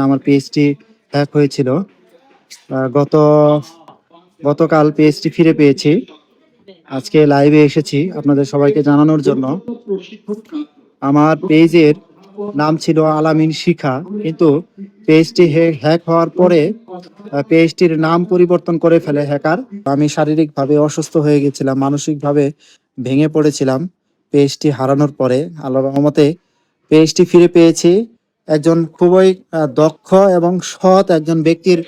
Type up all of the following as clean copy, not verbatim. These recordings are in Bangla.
আমার পেজটি হ্যাক হয়েছিল। গত গতকাল পেজটি ফিরে পেয়েছি। আজকে লাইভে এসেছি আপনাদের সবাইকে জানানোর জন্য। আমার পেজের নাম ছিল আলামিন শিখা, কিন্তু পেজটি হ্যাক হওয়ার পরে পেজটির নাম পরিবর্তন করে ফেলে হ্যাকার। আমি শারীরিকভাবে অসুস্থ হয়ে গেছিলাম, মানসিকভাবে ভেঙে পড়েছিলাম পেজটি হারানোর পরে। আল্লাহর রহমতে পেজটি ফিরে পেয়েছি একজন খুবই দক্ষ এবং সৎ একজন ব্যক্তির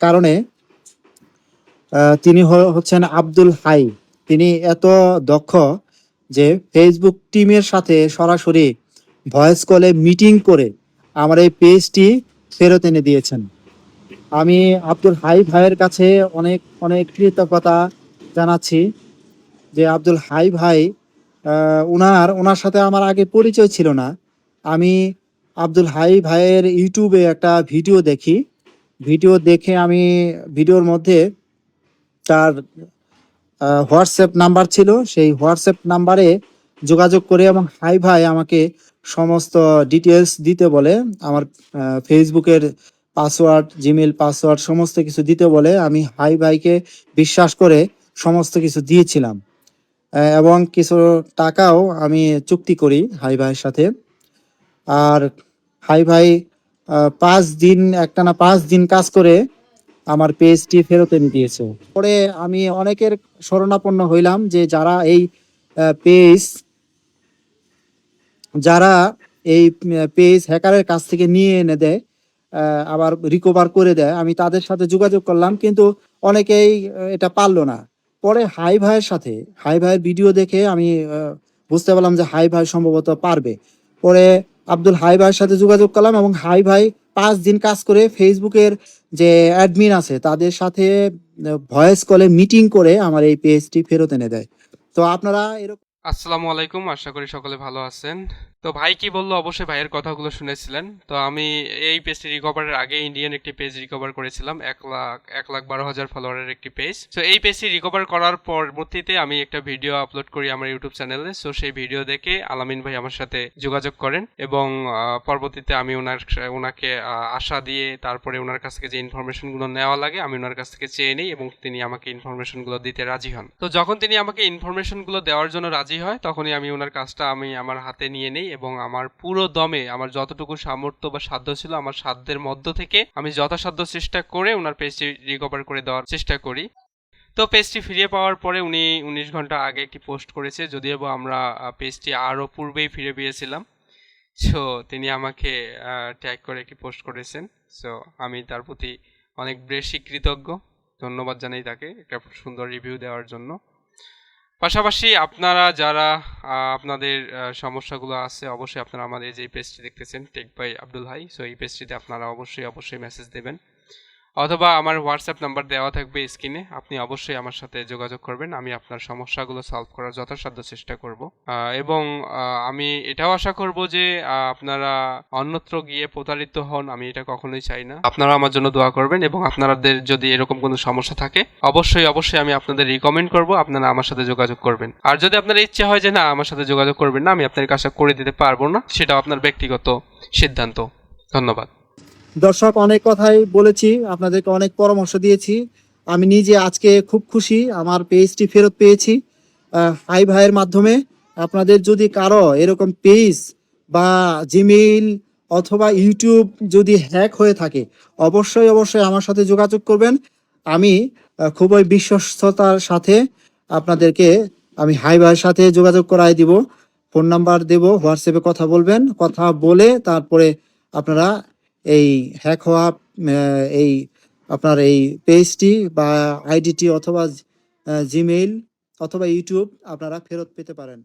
কারণে। তিনি হচ্ছেন আব্দুল হাই। তিনি এত দক্ষ যে ফেসবুক টিমের সাথে সরাসরি ভয়েস কলে মিটিং করে আমার এই পেজটি ফেরত এনে দিয়েছেন। আমি আব্দুল হাই ভাইয়ের কাছে অনেক অনেক কৃতজ্ঞতা জানাচ্ছি যে আব্দুল হাই ভাই, ওনার সাথে আমার আগে পরিচয় ছিল না। আমি আব্দুল হাই ভাইয়ের ইউটিউবে একটা ভিডিও দেখি। ভিডিও দেখে আমি ভিডিওর মধ্যে তার হোয়াটসঅ্যাপ নাম্বার ছিল, সেই হোয়াটসঅ্যাপ নাম্বারে যোগাযোগ করে এবং হাই ভাই আমাকে সমস্ত ডিটেলস দিতে বলে। আমার ফেসবুকের পাসওয়ার্ড, জিমেল পাসওয়ার্ড সমস্ত কিছু দিতে বলে। আমি হাই ভাইকে বিশ্বাস করে সমস্ত কিছু দিয়েছিলাম এবং কিছু টাকাও আমি চুক্তি করি হাই ভাইয়ের সাথে। আর হাই ভাই 5 দিন, একটানা 5 দিন কাজ করে আমার পেজটি ফেরত এনে দিয়েছে। পরে আমি অনেকের শরণাপন্ন হইলাম যে যারা এই পেজ যারা এই পেজ হ্যাকারের কাছ থেকে নিয়ে এনে দেয়, আবার রিকভার করে দেয়। আমি তাদের সাথে যোগাযোগ করলাম, কিন্তু অনেকেই এটা পারলো না। পরে হাই ভাইয়ের ভিডিও দেখে আমি বুঝতে পারলাম যে হাই ভাই সম্ভবত পারবে। পরে আব্দুল হাই ভাইয়ের সাথে যোগাযোগ করলাম এবং হাই ভাই 5 দিন কাজ করে ফেসবুকের যে অ্যাডমিন আছে তাদের সাথে ভয়েস কলে মিটিং করে আমার এই পেজটি ফেরত এনে দেয়। তো আপনারা এরকম। আসসালামু আলাইকুম, আশা করি সকলে ভালো আছেন। তো ভাই কি বললো, অবশ্যই ভাইয়ের কথাগুলো শুনেছিলেন। তো আমি এই পেজটি রিকভারের আগে ইন্ডিয়ান একটি পেজ রিকভার করেছিলাম, 1,12,000 ফলোয়ারের একটি পেজ। তো এই পেজটি রিকভার করার পরবর্তীতে আমি একটা ভিডিও আপলোড করি আমার ইউটিউব চ্যানেলে। সো সেই ভিডিও দেখে আলামিন ভাই আমার সাথে যোগাযোগ করেন এবং পরবর্তীতে আমি ওনাকে আশা দিয়ে তারপরে ওনার কাছ থেকে যে ইনফরমেশনগুলো নেওয়া লাগে আমি ওনার কাছ থেকে চেয়ে নিই এবং তিনি আমাকে ইনফরমেশনগুলো দিতে রাজি হন। তো যখন তিনি আমাকে ইনফরমেশনগুলো দেওয়ার জন্য রাজি হয় তখনই আমি ওনার কাজটা আমার হাতে নিয়ে নিই এবং আমার পুরো দমে আমার যতটুকু সামর্থ্য বা সাধ্য ছিল আমার সাধ্যের মধ্য থেকে আমি যথাসাধ্য চেষ্টা করে ওনার পেজটি রিকভার করে দেওয়ার চেষ্টা করি। তো পেজটি ফিরিয়ে পাওয়ার পরে উনি 19 ঘন্টা আগে একটি পোস্ট করেছে, যদিও আমরা পেজটি আরও পূর্বেই ফিরে পেয়েছিলাম। সো তিনি আমাকে ট্যাগ করে একটি পোস্ট করেছেন। সো আমি তার প্রতি অনেক বেশি কৃতজ্ঞ, ধন্যবাদ জানাই তাকে একটা সুন্দর রিভিউ দেওয়ার জন্য। পাশাপাশি আপনারা যারা আপনাদের সমস্যাগুলো আছে অবশ্যই আপনারা আমাদের যে পেজটি দেখতেছেন tech by Abdul Hai, so এই পেজটিতে আপনারা অবশ্যই মেসেজ দেবেন অথবা আমার হোয়াটসঅ্যাপ নাম্বার দেওয়া থাকবে স্ক্রিনে। আপনি অবশ্যই আমার সাথে যোগাযোগ করবেন, আমি আপনার সমস্যাগুলো সলভ করার যথাসাধ্য চেষ্টা করব। এবং আমি এটাও আশা করব যে আপনারা অন্যত্র গিয়ে প্রতারিত হন, আমি এটা কখনোই চাই না। আপনারা আমার জন্য দোয়া করবেন এবং আপনাদের যদি এরকম কোনো সমস্যা থাকে অবশ্যই আমি আপনাদের রিকমেন্ড করব আপনারা আমার সাথে যোগাযোগ করবেন। আর যদি আপনার ইচ্ছে হয় যে না আমার সাথে যোগাযোগ করবেন না, আমি আপনার কাজটা করে দিতে পারবো না, সেটাও আপনার ব্যক্তিগত সিদ্ধান্ত। ধন্যবাদ। দর্শক, অনেক কথাই বলেছি, আপনাদেরকে অনেক পরামর্শ দিয়েছি। আমি নিজে আজকে খুব খুশি আমার পেজটি ফেরত পেয়েছি হাই ভাইয়ের মাধ্যমে। আপনাদের যদি কারো এরকম পেজ বা জিমেইল অথবা ইউটিউব যদি হ্যাক হয়ে থাকে অবশ্যই আমার সাথে যোগাযোগ করবেন। আমি খুবই বিশ্বস্ততার সাথে আপনাদেরকে আমি হাই ভাইয়ের সাথে যোগাযোগ করাই দিব। ফোন নাম্বার দেব, হোয়াটসঅ্যাপে কথা বলবেন, কথা বলে তারপরে আপনারা এই হ্যাক হওয়া এই আপনার এই পেজটি বা আইডিটি অথবা জিমেইল অথবা ইউটিউব আপনারা ফেরত পেতে পারেন।